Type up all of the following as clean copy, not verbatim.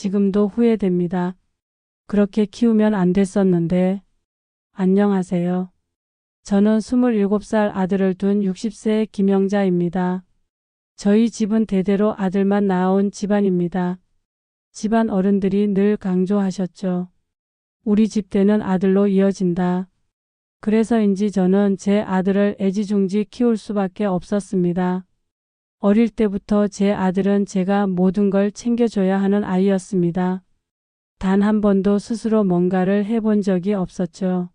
지금도 후회됩니다. 그렇게 키우면 안 됐었는데. 안녕하세요. 저는 27살 아들을 둔 60세의 김영자입니다. 저희 집은 대대로 아들만 낳아온 집안입니다. 집안 어른들이 늘 강조하셨죠. 우리 집대는 아들로 이어진다. 그래서인지 저는 제 아들을 애지중지 키울 수밖에 없었습니다. 어릴 때부터 제 아들은 제가 모든 걸 챙겨줘야 하는 아이였습니다. 단 한 번도 스스로 뭔가를 해본 적이 없었죠.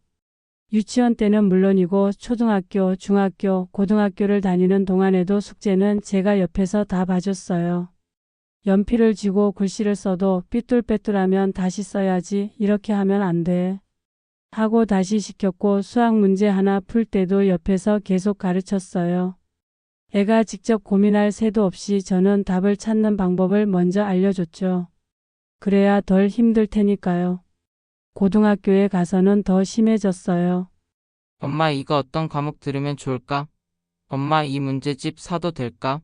유치원 때는 물론이고 초등학교, 중학교, 고등학교를 다니는 동안에도 숙제는 제가 옆에서 다 봐줬어요. 연필을 쥐고 글씨를 써도 삐뚤빼뚤하면 다시 써야지, 이렇게 하면 안 돼 하고 다시 시켰고, 수학 문제 하나 풀 때도 옆에서 계속 가르쳤어요. 애가 직접 고민할 새도 없이 저는 답을 찾는 방법을 먼저 알려줬죠. 그래야 덜 힘들 테니까요. 고등학교에 가서는 더 심해졌어요. 엄마, 이거 어떤 과목 들으면 좋을까? 엄마, 이 문제집 사도 될까?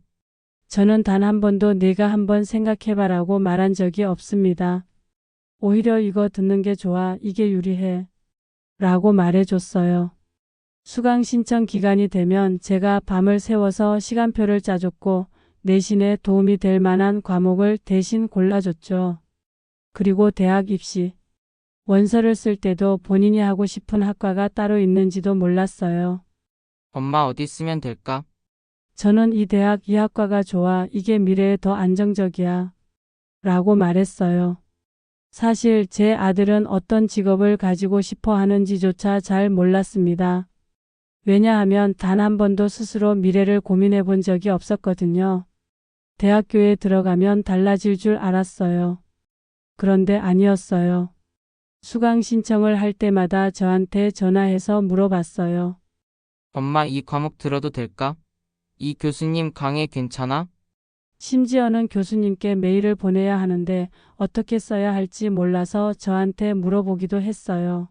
저는 단 한 번도 네가 한번 생각해봐라고 말한 적이 없습니다. 오히려 이거 듣는 게 좋아, 이게 유리해 라고 말해줬어요. 수강 신청 기간이 되면 제가 밤을 새워서 시간표를 짜줬고, 내신에 도움이 될 만한 과목을 대신 골라줬죠. 그리고 대학 입시 원서를 쓸 때도 본인이 하고 싶은 학과가 따로 있는지도 몰랐어요. 엄마, 어디 쓰면 될까? 저는 이 대학 이 학과가 좋아, 이게 미래에 더 안정적이야 라고 말했어요. 사실 제 아들은 어떤 직업을 가지고 싶어 하는지조차 잘 몰랐습니다. 왜냐하면 단 한 번도 스스로 미래를 고민해 본 적이 없었거든요. 대학교에 들어가면 달라질 줄 알았어요. 그런데 아니었어요. 수강 신청을 할 때마다 저한테 전화해서 물어봤어요. 엄마, 이 과목 들어도 될까? 이 교수님 강의 괜찮아? 심지어는 교수님께 메일을 보내야 하는데 어떻게 써야 할지 몰라서 저한테 물어보기도 했어요.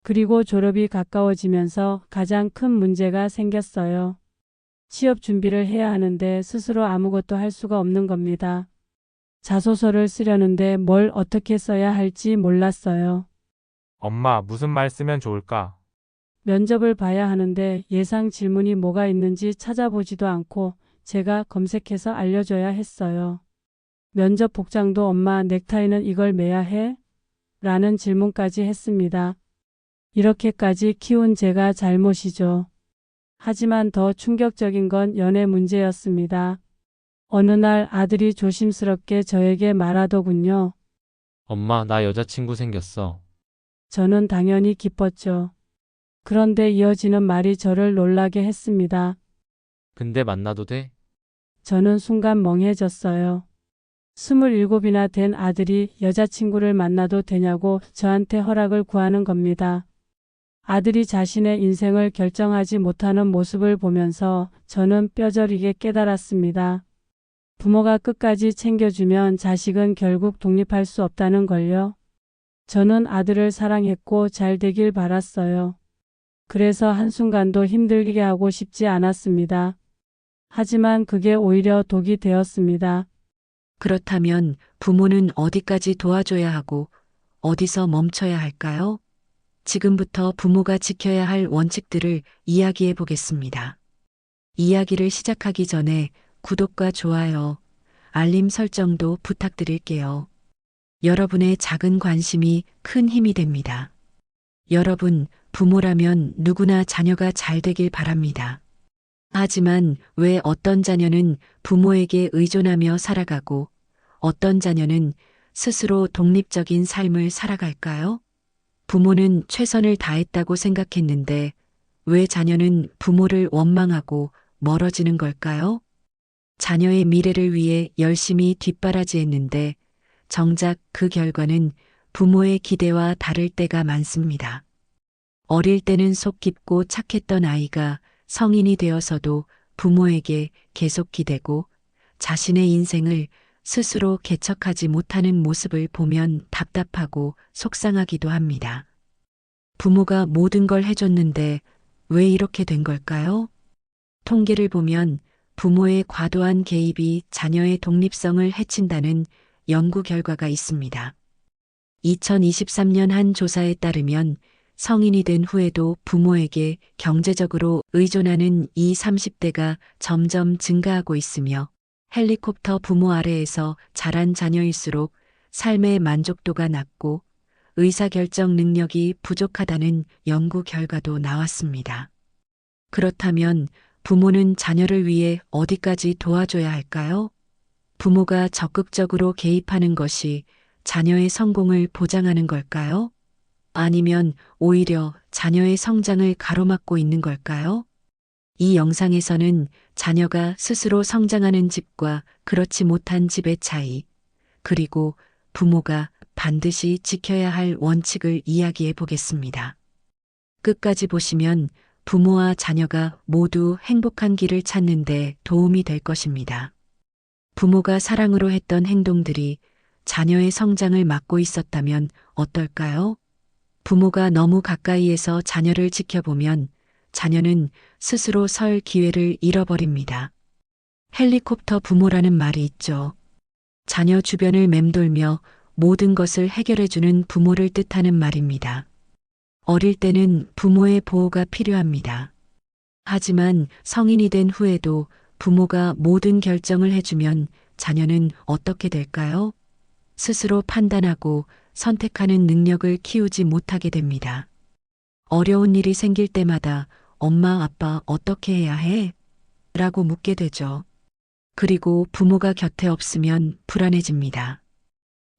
그리고 졸업이 가까워지면서 가장 큰 문제가 생겼어요. 취업 준비를 해야 하는데 스스로 아무것도 할 수가 없는 겁니다. 자소서를 쓰려는데 뭘 어떻게 써야 할지 몰랐어요. 엄마, 무슨 말 쓰면 좋을까? 면접을 봐야 하는데 예상 질문이 뭐가 있는지 찾아보지도 않고 제가 검색해서 알려줘야 했어요. 면접 복장도 엄마 넥타이는 이걸 매야 해? 라는 질문까지 했습니다. 이렇게까지 키운 제가 잘못이죠. 하지만 더 충격적인 건 연애 문제였습니다. 어느 날 아들이 조심스럽게 저에게 말하더군요. 엄마, 나 여자친구 생겼어. 저는 당연히 기뻤죠. 그런데 이어지는 말이 저를 놀라게 했습니다. 근데 만나도 돼? 저는 순간 멍해졌어요. 27이나 된 아들이 여자친구를 만나도 되냐고 저한테 허락을 구하는 겁니다. 아들이 자신의 인생을 결정하지 못하는 모습을 보면서 저는 뼈저리게 깨달았습니다. 부모가 끝까지 챙겨주면 자식은 결국 독립할 수 없다는 걸요. 저는 아들을 사랑했고 잘 되길 바랐어요. 그래서 한순간도 힘들게 하고 싶지 않았습니다. 하지만 그게 오히려 독이 되었습니다. 그렇다면 부모는 어디까지 도와줘야 하고 어디서 멈춰야 할까요? 지금부터 부모가 지켜야 할 원칙들을 이야기해 보겠습니다. 이야기를 시작하기 전에 구독과 좋아요, 알림 설정도 부탁드릴게요. 여러분의 작은 관심이 큰 힘이 됩니다. 여러분, 부모라면 누구나 자녀가 잘 되길 바랍니다. 하지만 왜 어떤 자녀는 부모에게 의존하며 살아가고 어떤 자녀는 스스로 독립적인 삶을 살아갈까요? 부모는 최선을 다했다고 생각했는데 왜 자녀는 부모를 원망하고 멀어지는 걸까요? 자녀의 미래를 위해 열심히 뒷바라지했는데 정작 그 결과는 부모의 기대와 다를 때가 많습니다. 어릴 때는 속 깊고 착했던 아이가 성인이 되어서도 부모에게 계속 기대고 자신의 인생을 스스로 개척하지 못하는 모습을 보면 답답하고 속상하기도 합니다. 부모가 모든 걸 해줬는데 왜 이렇게 된 걸까요? 통계를 보면 부모의 과도한 개입이 자녀의 독립성을 해친다는 연구 결과가 있습니다. 2023년 한 조사에 따르면 성인이 된 후에도 부모에게 경제적으로 의존하는 이 30대가 점점 증가하고 있으며 헬리콥터 부모 아래에서 자란 자녀일수록 삶의 만족도가 낮고 의사결정 능력이 부족하다는 연구 결과도 나왔습니다. 그렇다면 부모는 자녀를 위해 어디까지 도와줘야 할까요? 부모가 적극적으로 개입하는 것이 자녀의 성공을 보장하는 걸까요? 아니면 오히려 자녀의 성장을 가로막고 있는 걸까요? 이 영상에서는 자녀가 스스로 성장하는 집과 그렇지 못한 집의 차이, 그리고 부모가 반드시 지켜야 할 원칙을 이야기해 보겠습니다. 끝까지 보시면 부모와 자녀가 모두 행복한 길을 찾는 데 도움이 될 것입니다. 부모가 사랑으로 했던 행동들이 자녀의 성장을 막고 있었다면 어떨까요? 부모가 너무 가까이에서 자녀를 지켜보면 자녀는 스스로 설 기회를 잃어버립니다. 헬리콥터 부모라는 말이 있죠. 자녀 주변을 맴돌며 모든 것을 해결해주는 부모를 뜻하는 말입니다. 어릴 때는 부모의 보호가 필요합니다. 하지만 성인이 된 후에도 부모가 모든 결정을 해주면 자녀는 어떻게 될까요? 스스로 판단하고 선택하는 능력을 키우지 못하게 됩니다. 어려운 일이 생길 때마다 엄마, 아빠 어떻게 해야 해? 라고 묻게 되죠. 그리고 부모가 곁에 없으면 불안해집니다.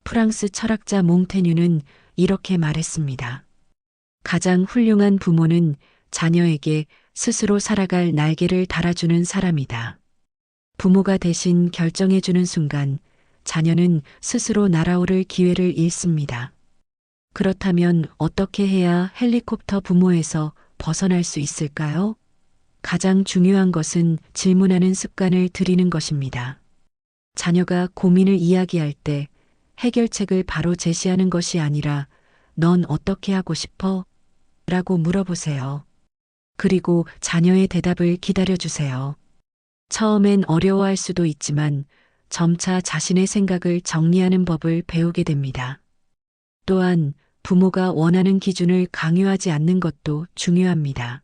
프랑스 철학자 몽테뉴는 이렇게 말했습니다. 가장 훌륭한 부모는 자녀에게 스스로 살아갈 날개를 달아주는 사람이다. 부모가 대신 결정해주는 순간 자녀는 스스로 날아오를 기회를 잃습니다. 그렇다면 어떻게 해야 헬리콥터 부모에서 벗어날 수 있을까요? 가장 중요한 것은 질문하는 습관을 들이는 것입니다. 자녀가 고민을 이야기할 때 해결책을 바로 제시하는 것이 아니라 넌 어떻게 하고 싶어? 라고 물어보세요. 그리고 자녀의 대답을 기다려주세요. 처음엔 어려워할 수도 있지만 점차 자신의 생각을 정리하는 법을 배우게 됩니다. 또한 부모가 원하는 기준을 강요하지 않는 것도 중요합니다.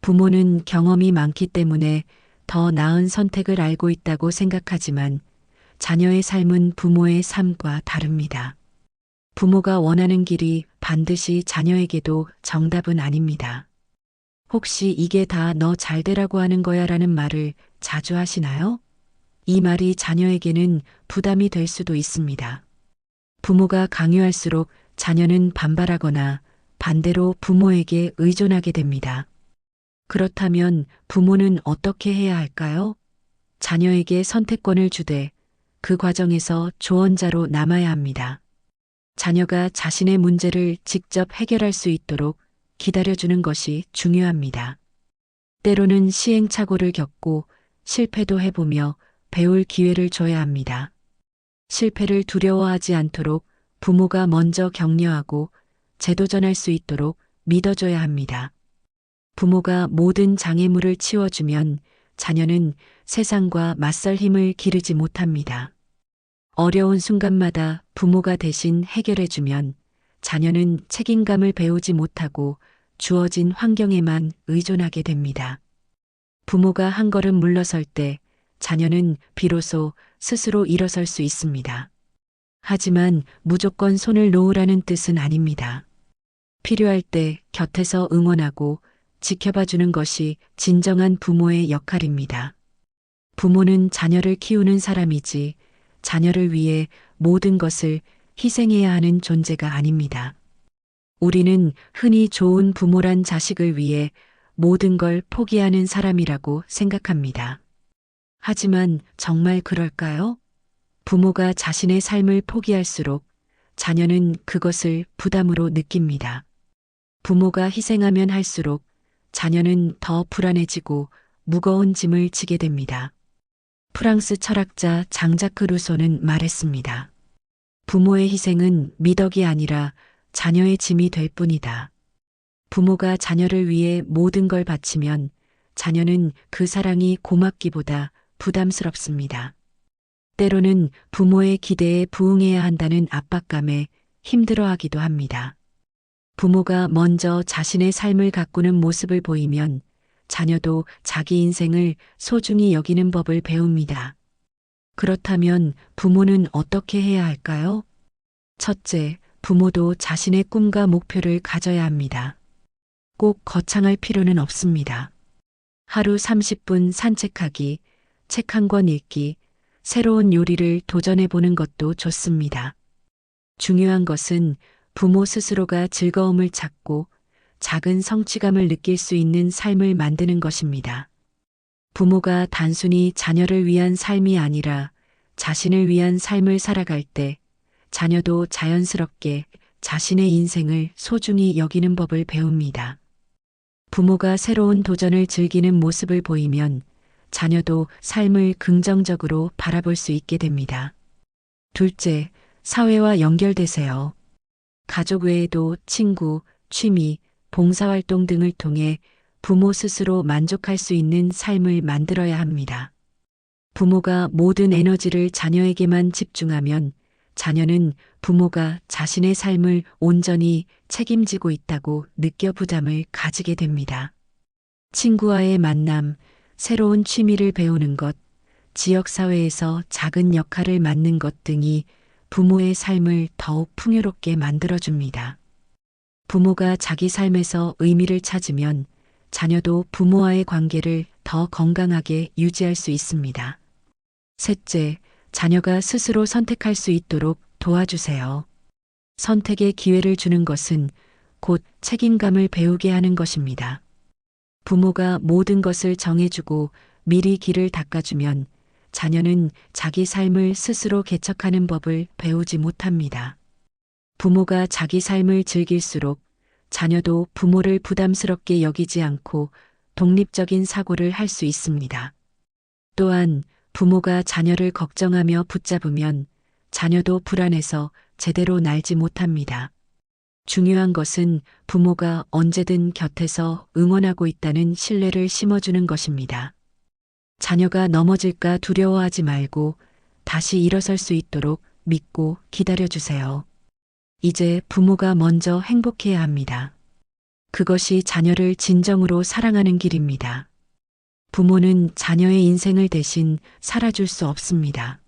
부모는 경험이 많기 때문에 더 나은 선택을 알고 있다고 생각하지만 자녀의 삶은 부모의 삶과 다릅니다. 부모가 원하는 길이 반드시 자녀에게도 정답은 아닙니다. 혹시 이게 다 너 잘되라고 하는 거야 라는 말을 자주 하시나요? 이 말이 자녀에게는 부담이 될 수도 있습니다. 부모가 강요할수록 자녀는 반발하거나 반대로 부모에게 의존하게 됩니다. 그렇다면 부모는 어떻게 해야 할까요? 자녀에게 선택권을 주되 그 과정에서 조언자로 남아야 합니다. 자녀가 자신의 문제를 직접 해결할 수 있도록 기다려주는 것이 중요합니다. 때로는 시행착오를 겪고 실패도 해보며 배울 기회를 줘야 합니다. 실패를 두려워하지 않도록 부모가 먼저 격려하고 재도전할 수 있도록 믿어줘야 합니다. 부모가 모든 장애물을 치워주면 자녀는 세상과 맞설 힘을 기르지 못합니다. 어려운 순간마다 부모가 대신 해결해주면 자녀는 책임감을 배우지 못하고 주어진 환경에만 의존하게 됩니다. 부모가 한 걸음 물러설 때 자녀는 비로소 스스로 일어설 수 있습니다. 하지만 무조건 손을 놓으라는 뜻은 아닙니다. 필요할 때 곁에서 응원하고 지켜봐주는 것이 진정한 부모의 역할입니다. 부모는 자녀를 키우는 사람이지 자녀를 위해 모든 것을 희생해야 하는 존재가 아닙니다. 우리는 흔히 좋은 부모란 자식을 위해 모든 걸 포기하는 사람이라고 생각합니다. 하지만 정말 그럴까요? 부모가 자신의 삶을 포기할수록 자녀는 그것을 부담으로 느낍니다. 부모가 희생하면 할수록 자녀는 더 불안해지고 무거운 짐을 지게 됩니다. 프랑스 철학자 장자크 루소는 말했습니다. 부모의 희생은 미덕이 아니라 자녀의 짐이 될 뿐이다. 부모가 자녀를 위해 모든 걸 바치면 자녀는 그 사랑이 고맙기보다 부담스럽습니다. 때로는 부모의 기대에 부응해야 한다는 압박감에 힘들어하기도 합니다. 부모가 먼저 자신의 삶을 가꾸는 모습을 보이면 자녀도 자기 인생을 소중히 여기는 법을 배웁니다. 그렇다면 부모는 어떻게 해야 할까요? 첫째, 부모도 자신의 꿈과 목표를 가져야 합니다. 꼭 거창할 필요는 없습니다. 하루 30분 산책하기, 책 한 권 읽기, 새로운 요리를 도전해 보는 것도 좋습니다. 중요한 것은 부모 스스로가 즐거움을 찾고 작은 성취감을 느낄 수 있는 삶을 만드는 것입니다. 부모가 단순히 자녀를 위한 삶이 아니라 자신을 위한 삶을 살아갈 때 자녀도 자연스럽게 자신의 인생을 소중히 여기는 법을 배웁니다. 부모가 새로운 도전을 즐기는 모습을 보이면 자녀도 삶을 긍정적으로 바라볼 수 있게 됩니다. 둘째, 사회와 연결되세요. 가족 외에도 친구, 취미, 봉사활동 등을 통해 부모 스스로 만족할 수 있는 삶을 만들어야 합니다. 부모가 모든 에너지를 자녀에게만 집중하면 자녀는 부모가 자신의 삶을 온전히 책임지고 있다고 느껴 부담을 가지게 됩니다. 친구와의 만남, 새로운 취미를 배우는 것, 지역사회에서 작은 역할을 맡는 것 등이 부모의 삶을 더욱 풍요롭게 만들어줍니다. 부모가 자기 삶에서 의미를 찾으면 자녀도 부모와의 관계를 더 건강하게 유지할 수 있습니다. 셋째, 자녀가 스스로 선택할 수 있도록 도와주세요. 선택의 기회를 주는 것은 곧 책임감을 배우게 하는 것입니다. 부모가 모든 것을 정해주고 미리 길을 닦아주면 자녀는 자기 삶을 스스로 개척하는 법을 배우지 못합니다. 부모가 자기 삶을 즐길수록 자녀도 부모를 부담스럽게 여기지 않고 독립적인 사고를 할 수 있습니다. 또한 부모가 자녀를 걱정하며 붙잡으면 자녀도 불안해서 제대로 날지 못합니다. 중요한 것은 부모가 언제든 곁에서 응원하고 있다는 신뢰를 심어주는 것입니다. 자녀가 넘어질까 두려워하지 말고 다시 일어설 수 있도록 믿고 기다려주세요. 이제 부모가 먼저 행복해야 합니다. 그것이 자녀를 진정으로 사랑하는 길입니다. 부모는 자녀의 인생을 대신 살아줄 수 없습니다.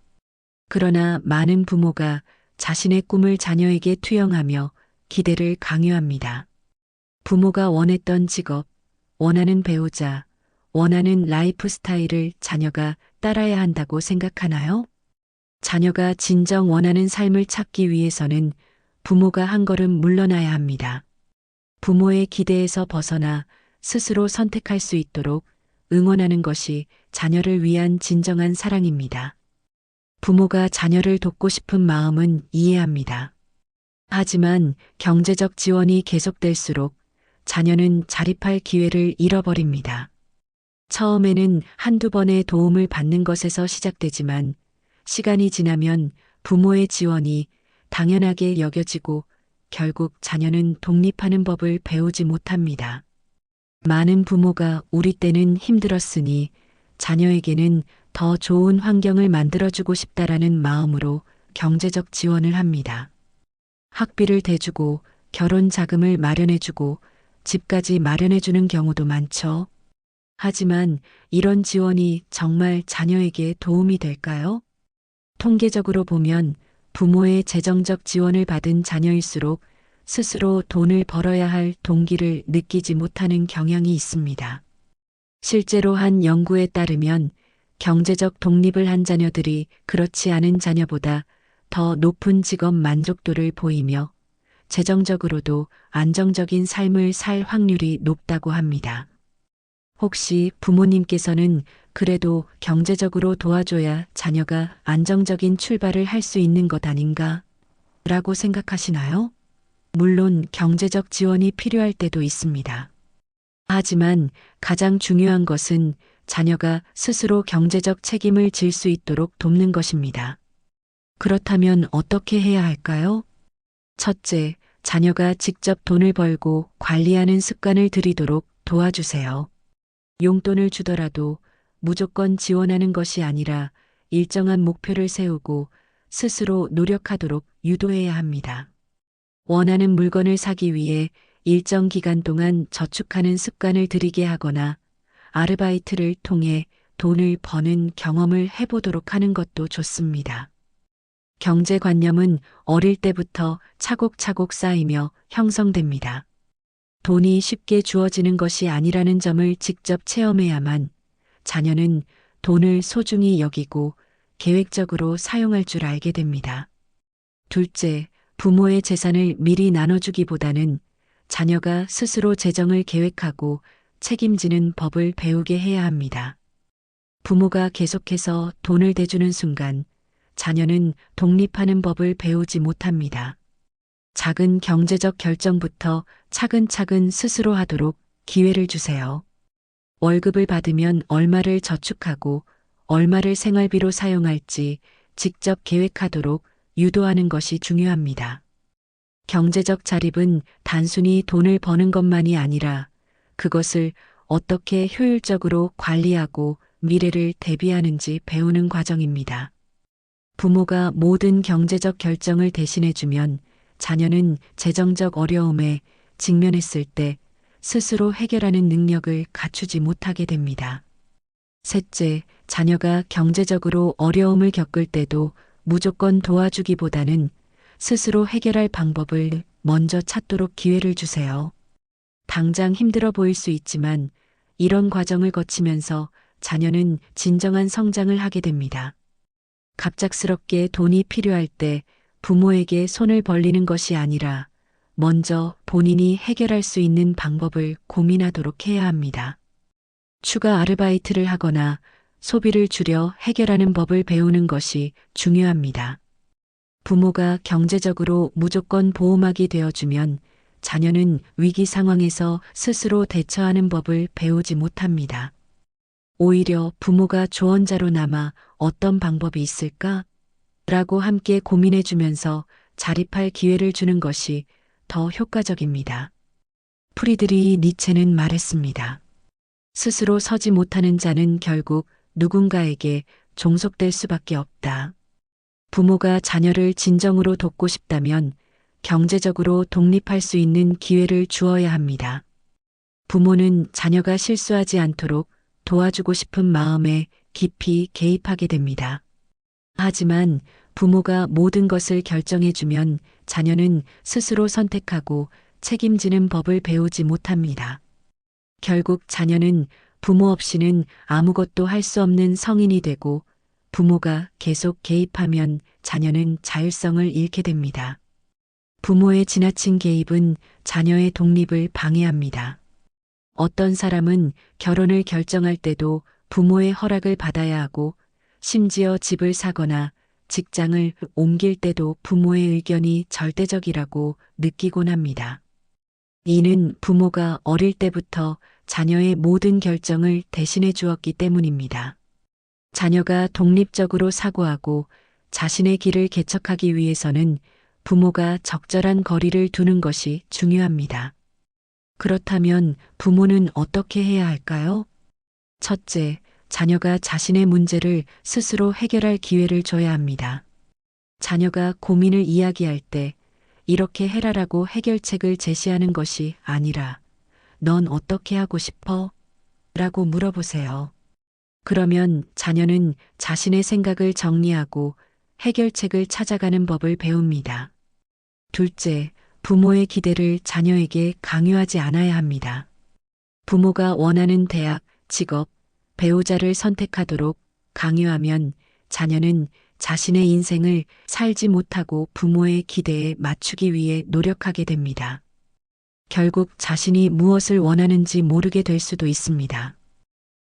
그러나 많은 부모가 자신의 꿈을 자녀에게 투영하며 기대를 강요합니다. 부모가 원했던 직업, 원하는 배우자, 원하는 라이프 스타일을 자녀가 따라야 한다고 생각하나요? 자녀가 진정 원하는 삶을 찾기 위해서는 부모가 한 걸음 물러나야 합니다. 부모의 기대에서 벗어나 스스로 선택할 수 있도록 응원하는 것이 자녀를 위한 진정한 사랑입니다. 부모가 자녀를 돕고 싶은 마음은 이해합니다. 하지만 경제적 지원이 계속될수록 자녀는 자립할 기회를 잃어버립니다. 처음에는 한두 번의 도움을 받는 것에서 시작되지만 시간이 지나면 부모의 지원이 당연하게 여겨지고 결국 자녀는 독립하는 법을 배우지 못합니다. 많은 부모가 우리 때는 힘들었으니 자녀에게는 더 좋은 환경을 만들어주고 싶다라는 마음으로 경제적 지원을 합니다. 학비를 대주고 결혼 자금을 마련해주고 집까지 마련해주는 경우도 많죠. 하지만 이런 지원이 정말 자녀에게 도움이 될까요? 통계적으로 보면 부모의 재정적 지원을 받은 자녀일수록 스스로 돈을 벌어야 할 동기를 느끼지 못하는 경향이 있습니다. 실제로 한 연구에 따르면 경제적 독립을 한 자녀들이 그렇지 않은 자녀보다 더 높은 직업 만족도를 보이며 재정적으로도 안정적인 삶을 살 확률이 높다고 합니다. 혹시 부모님께서는 그래도 경제적으로 도와줘야 자녀가 안정적인 출발을 할 수 있는 것 아닌가? 라고 생각하시나요? 물론 경제적 지원이 필요할 때도 있습니다. 하지만 가장 중요한 것은 자녀가 스스로 경제적 책임을 질 수 있도록 돕는 것입니다. 그렇다면 어떻게 해야 할까요? 첫째, 자녀가 직접 돈을 벌고 관리하는 습관을 들이도록 도와주세요. 용돈을 주더라도 무조건 지원하는 것이 아니라 일정한 목표를 세우고 스스로 노력하도록 유도해야 합니다. 원하는 물건을 사기 위해 일정 기간 동안 저축하는 습관을 들이게 하거나 아르바이트를 통해 돈을 버는 경험을 해보도록 하는 것도 좋습니다. 경제관념은 어릴 때부터 차곡차곡 쌓이며 형성됩니다. 돈이 쉽게 주어지는 것이 아니라는 점을 직접 체험해야만 자녀는 돈을 소중히 여기고 계획적으로 사용할 줄 알게 됩니다. 둘째, 부모의 재산을 미리 나눠주기보다는 자녀가 스스로 재정을 계획하고 책임지는 법을 배우게 해야 합니다. 부모가 계속해서 돈을 대주는 순간 자녀는 독립하는 법을 배우지 못합니다. 작은 경제적 결정부터 차근차근 스스로 하도록 기회를 주세요. 월급을 받으면 얼마를 저축하고 얼마를 생활비로 사용할지 직접 계획하도록 유도하는 것이 중요합니다. 경제적 자립은 단순히 돈을 버는 것만이 아니라 그것을 어떻게 효율적으로 관리하고 미래를 대비하는지 배우는 과정입니다. 부모가 모든 경제적 결정을 대신해주면 자녀는 재정적 어려움에 직면했을 때 스스로 해결하는 능력을 갖추지 못하게 됩니다. 셋째, 자녀가 경제적으로 어려움을 겪을 때도 무조건 도와주기보다는 스스로 해결할 방법을 먼저 찾도록 기회를 주세요. 당장 힘들어 보일 수 있지만 이런 과정을 거치면서 자녀는 진정한 성장을 하게 됩니다. 갑작스럽게 돈이 필요할 때 부모에게 손을 벌리는 것이 아니라 먼저 본인이 해결할 수 있는 방법을 고민하도록 해야 합니다. 추가 아르바이트를 하거나 소비를 줄여 해결하는 법을 배우는 것이 중요합니다. 부모가 경제적으로 무조건 보호막이 되어주면 자녀는 위기 상황에서 스스로 대처하는 법을 배우지 못합니다. 오히려 부모가 조언자로 남아 어떤 방법이 있을까? 라고 함께 고민해 주면서 자립할 기회를 주는 것이 더 효과적입니다. 프리드리히 니체는 말했습니다. 스스로 서지 못하는 자는 결국 누군가에게 종속될 수밖에 없다. 부모가 자녀를 진정으로 돕고 싶다면 경제적으로 독립할 수 있는 기회를 주어야 합니다. 부모는 자녀가 실수하지 않도록 도와주고 싶은 마음에 깊이 개입하게 됩니다. 하지만 부모가 모든 것을 결정해주면 자녀는 스스로 선택하고 책임지는 법을 배우지 못합니다. 결국 자녀는 부모 없이는 아무것도 할 수 없는 성인이 되고 부모가 계속 개입하면 자녀는 자율성을 잃게 됩니다. 부모의 지나친 개입은 자녀의 독립을 방해합니다. 어떤 사람은 결혼을 결정할 때도 부모의 허락을 받아야 하고 심지어 집을 사거나 직장을 옮길 때도 부모의 의견이 절대적이라고 느끼곤 합니다. 이는 부모가 어릴 때부터 자녀의 모든 결정을 대신해 주었기 때문입니다. 자녀가 독립적으로 사고하고 자신의 길을 개척하기 위해서는 부모가 적절한 거리를 두는 것이 중요합니다. 그렇다면 부모는 어떻게 해야 할까요? 첫째, 자녀가 자신의 문제를 스스로 해결할 기회를 줘야 합니다. 자녀가 고민을 이야기할 때 이렇게 해라라고 해결책을 제시하는 것이 아니라 넌 어떻게 하고 싶어? 라고 물어보세요. 그러면 자녀는 자신의 생각을 정리하고 해결책을 찾아가는 법을 배웁니다. 둘째, 부모의 기대를 자녀에게 강요하지 않아야 합니다. 부모가 원하는 대학, 직업, 배우자를 선택하도록 강요하면 자녀는 자신의 인생을 살지 못하고 부모의 기대에 맞추기 위해 노력하게 됩니다. 결국 자신이 무엇을 원하는지 모르게 될 수도 있습니다.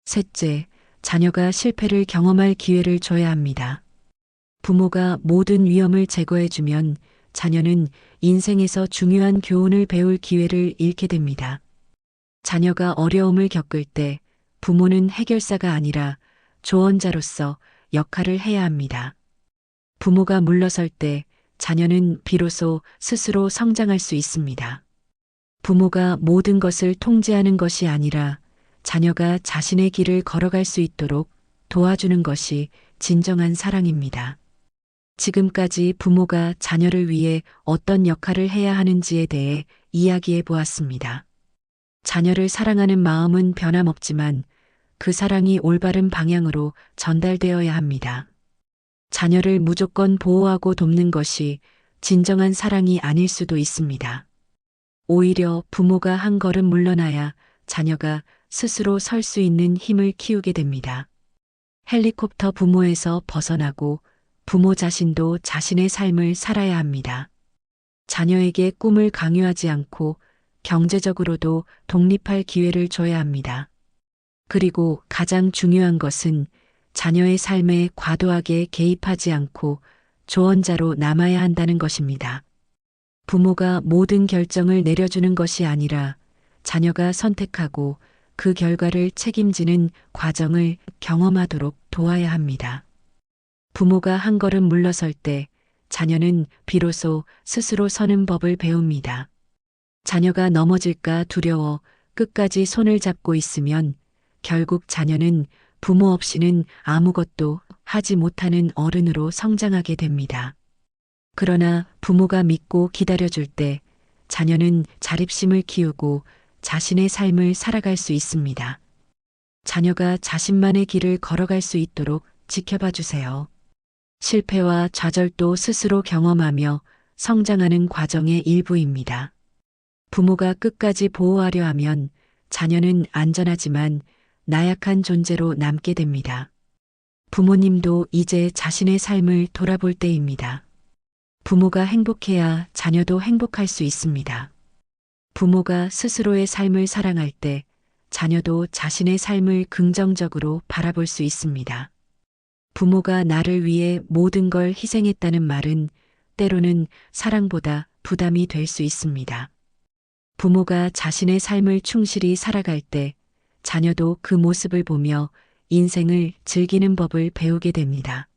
셋째, 자녀가 실패를 경험할 기회를 줘야 합니다. 부모가 모든 위험을 제거해주면 자녀는 인생에서 중요한 교훈을 배울 기회를 잃게 됩니다. 자녀가 어려움을 겪을 때 부모는 해결사가 아니라 조언자로서 역할을 해야 합니다. 부모가 물러설 때 자녀는 비로소 스스로 성장할 수 있습니다. 부모가 모든 것을 통제하는 것이 아니라 자녀가 자신의 길을 걸어갈 수 있도록 도와주는 것이 진정한 사랑입니다. 지금까지 부모가 자녀를 위해 어떤 역할을 해야 하는지에 대해 이야기해 보았습니다. 자녀를 사랑하는 마음은 변함없지만 그 사랑이 올바른 방향으로 전달되어야 합니다. 자녀를 무조건 보호하고 돕는 것이 진정한 사랑이 아닐 수도 있습니다. 오히려 부모가 한 걸음 물러나야 자녀가 스스로 설 수 있는 힘을 키우게 됩니다. 헬리콥터 부모에서 벗어나고 부모 자신도 자신의 삶을 살아야 합니다. 자녀에게 꿈을 강요하지 않고 경제적으로도 독립할 기회를 줘야 합니다. 그리고 가장 중요한 것은 자녀의 삶에 과도하게 개입하지 않고 조언자로 남아야 한다는 것입니다. 부모가 모든 결정을 내려주는 것이 아니라 자녀가 선택하고 그 결과를 책임지는 과정을 경험하도록 도와야 합니다. 부모가 한 걸음 물러설 때 자녀는 비로소 스스로 서는 법을 배웁니다. 자녀가 넘어질까 두려워 끝까지 손을 잡고 있으면 결국 자녀는 부모 없이는 아무것도 하지 못하는 어른으로 성장하게 됩니다. 그러나 부모가 믿고 기다려줄 때 자녀는 자립심을 키우고 자신의 삶을 살아갈 수 있습니다. 자녀가 자신만의 길을 걸어갈 수 있도록 지켜봐 주세요. 실패와 좌절도 스스로 경험하며 성장하는 과정의 일부입니다. 부모가 끝까지 보호하려 하면 자녀는 안전하지만 나약한 존재로 남게 됩니다. 부모님도 이제 자신의 삶을 돌아볼 때입니다. 부모가 행복해야 자녀도 행복할 수 있습니다. 부모가 스스로의 삶을 사랑할 때 자녀도 자신의 삶을 긍정적으로 바라볼 수 있습니다. 부모가 나를 위해 모든 걸 희생했다는 말은 때로는 사랑보다 부담이 될 수 있습니다. 부모가 자신의 삶을 충실히 살아갈 때 자녀도 그 모습을 보며 인생을 즐기는 법을 배우게 됩니다.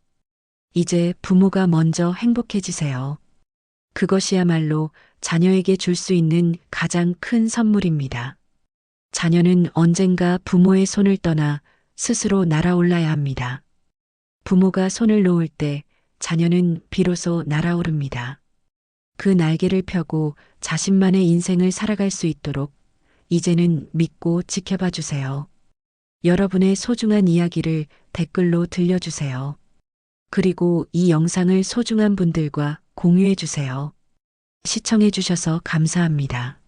이제 부모가 먼저 행복해지세요. 그것이야말로 자녀에게 줄 수 있는 가장 큰 선물입니다. 자녀는 언젠가 부모의 손을 떠나 스스로 날아올라야 합니다. 부모가 손을 놓을 때 자녀는 비로소 날아오릅니다. 그 날개를 펴고 자신만의 인생을 살아갈 수 있도록 이제는 믿고 지켜봐 주세요. 여러분의 소중한 이야기를 댓글로 들려주세요. 그리고 이 영상을 소중한 분들과 공유해 주세요. 시청해 주셔서 감사합니다.